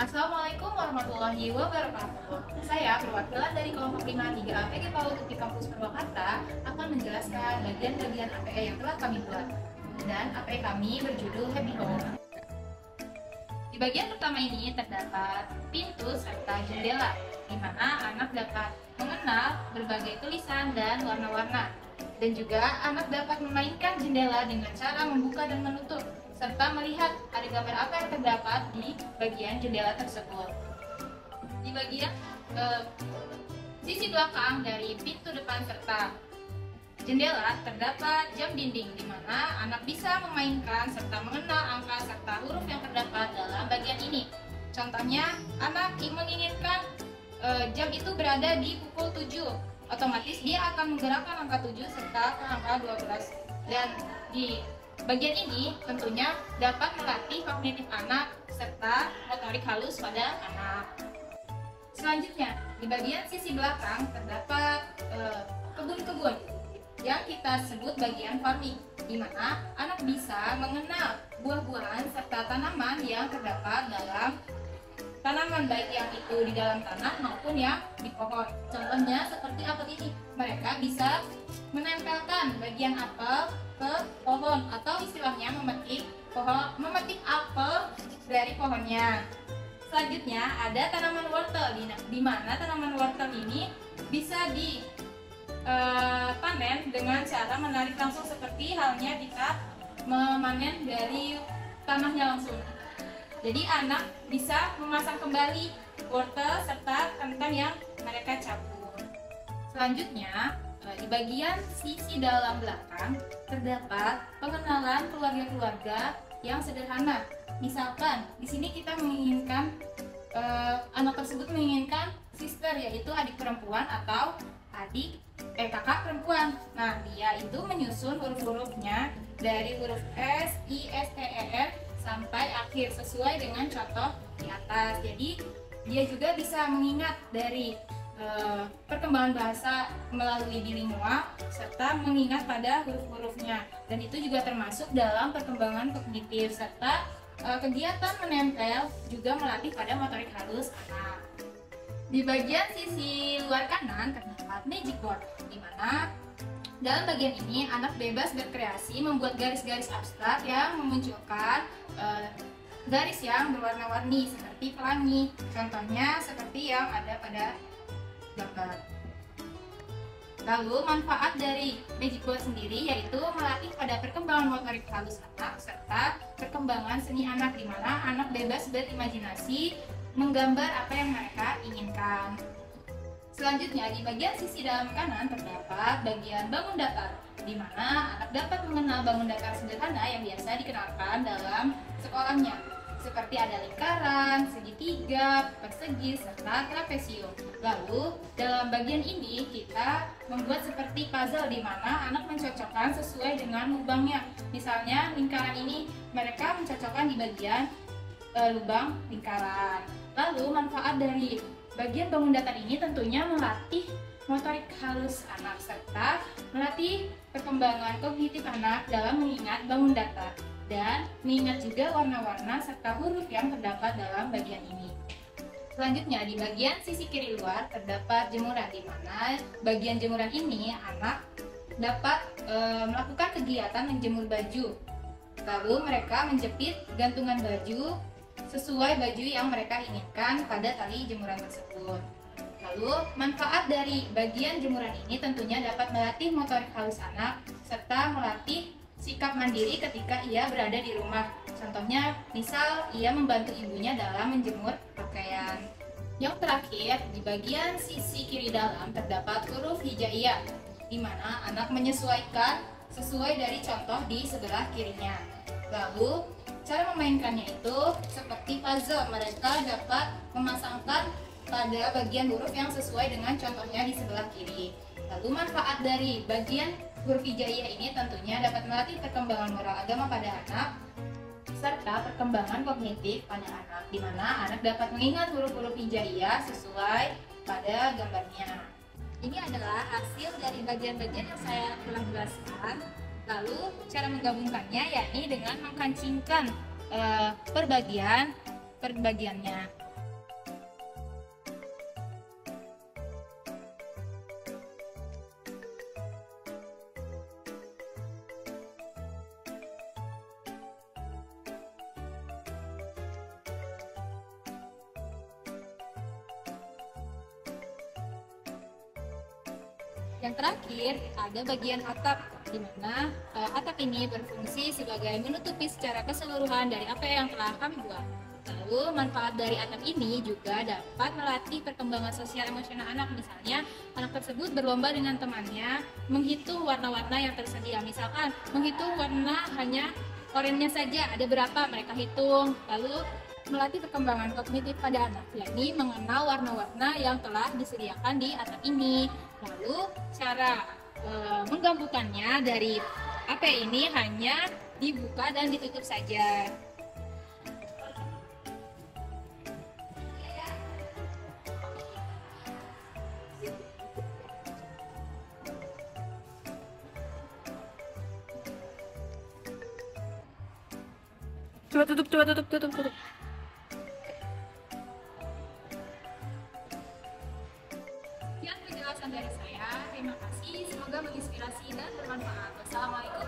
Assalamualaikum warahmatullahi wabarakatuh. Saya perwakilan dari kelompok 53 APG PAUD UPI Kampus Purwakarta akan menjelaskan bagian-bagian APE yang telah kami buat. Dan APE kami berjudul Happy Home. Di bagian pertama ini terdapat pintu serta jendela, di mana anak dapat mengenal berbagai tulisan dan warna-warna. Dan juga anak dapat memainkan jendela dengan cara membuka dan menutup, serta melihat ada gambar apa yang terdapat di bagian jendela tersebut. Di bagian sisi belakang dari pintu depan serta jendela terdapat jam dinding, di mana anak bisa memainkan serta mengenal angka serta huruf yang terdapat dalam bagian ini. Contohnya, anak menginginkan jam itu berada di pukul 7. Otomatis dia akan menggerakkan angka 7 serta ke angka 12. Dan di bagian ini tentunya dapat melatih kognitif anak serta motorik halus pada anak. Selanjutnya, di bagian sisi belakang terdapat kebun-kebun yang kita sebut bagian farming, di mana anak bisa mengenal buah-buahan serta tanaman yang terdapat dalam tanaman, baik yang itu di dalam tanah maupun yang di pohon. Contohnya seperti apel ini, mereka bisa menempelkan bagian apel ke pohon, atau istilahnya memetik apel dari pohonnya. Selanjutnya ada tanaman wortel, di mana tanaman wortel ini bisa dipanen dengan cara menarik langsung, seperti halnya kita memanen dari tanahnya langsung. Jadi anak bisa memasang kembali wortel serta kentang yang mereka cabut. Selanjutnya, di bagian sisi dalam belakang terdapat pengenalan keluarga-keluarga yang sederhana. Misalkan di sini kita menginginkan anak tersebut menginginkan sister, yaitu adik perempuan atau kakak perempuan. Nah, dia itu menyusun huruf-hurufnya dari huruf S, I, S, T, E, R sampai akhir sesuai dengan contoh di atas. Jadi dia juga bisa mengingat dari perkembangan bahasa melalui bilingual serta mengingat pada huruf-hurufnya, dan itu juga termasuk dalam perkembangan kognitif, serta kegiatan menempel juga melatih pada motorik halus anak. Di bagian sisi luar kanan terdapat magic board, di mana dalam bagian ini anak bebas berkreasi membuat garis-garis abstrak yang memunculkan garis yang berwarna-warni seperti pelangi. Contohnya seperti yang ada pada gambar. Lalu manfaat dari magic board sendiri yaitu melatih pada perkembangan motorik halus anak serta perkembangan seni anak, di mana anak bebas berimajinasi menggambar apa yang mereka inginkan. Selanjutnya, di bagian sisi dalam kanan terdapat bagian bangun datar, di mana anak dapat mengenal bangun datar sederhana yang biasa dikenalkan dalam sekolahnya, seperti ada lingkaran, segitiga, persegi, serta trapesium. Lalu, dalam bagian ini kita membuat seperti puzzle, di mana anak mencocokkan sesuai dengan lubangnya. Misalnya, lingkaran ini mereka mencocokkan di bagian lubang lingkaran. Lalu, manfaat dari bagian bangun datar ini tentunya melatih motorik halus anak serta melatih perkembangan kognitif anak dalam mengingat bangun datar dan mengingat juga warna-warna serta huruf yang terdapat dalam bagian ini. Selanjutnya, di bagian sisi kiri luar terdapat jemuran, di mana bagian jemuran ini anak dapat melakukan kegiatan menjemur baju. Lalu mereka menjepit gantungan baju sesuai baju yang mereka inginkan pada tali jemuran tersebut. Lalu, manfaat dari bagian jemuran ini tentunya dapat melatih motorik halus anak serta melatih sikap mandiri ketika ia berada di rumah. Contohnya, misal ia membantu ibunya dalam menjemur pakaian. Yang terakhir, di bagian sisi kiri dalam terdapat huruf hijaiyah, di mana anak menyesuaikan sesuai dari contoh di sebelah kirinya. Lalu, cara memainkannya itu seperti puzzle, mereka dapat memasangkan pada bagian huruf yang sesuai dengan contohnya di sebelah kiri. Lalu manfaat dari bagian huruf hijaiyah ini tentunya dapat melatih perkembangan moral agama pada anak serta perkembangan kognitif pada anak, di mana anak dapat mengingat huruf-huruf hijaiyah sesuai pada gambarnya. Ini adalah hasil dari bagian-bagian yang saya telah jelaskan. Lalu cara menggabungkannya yakni dengan mengkancingkan perbagiannya. Yang terakhir, ada bagian atap, di mana atap ini berfungsi sebagai menutupi secara keseluruhan dari apa yang telah kami buat. Lalu, manfaat dari atap ini juga dapat melatih perkembangan sosial emosional anak. Misalnya, anak tersebut berlomba dengan temannya menghitung warna-warna yang tersedia. Misalkan, menghitung warna hanya oranye saja, ada berapa mereka hitung. Lalu, melatih perkembangan kognitif pada anak, yakni mengenal warna-warna yang telah disediakan di atap ini. Lalu cara menggabungkannya dari AP ini hanya dibuka dan ditutup saja. Coba tutup. Sekian penjelasan dari saya. Terima kasih. Semoga menginspirasi dan bermanfaat. Wassalamualaikum.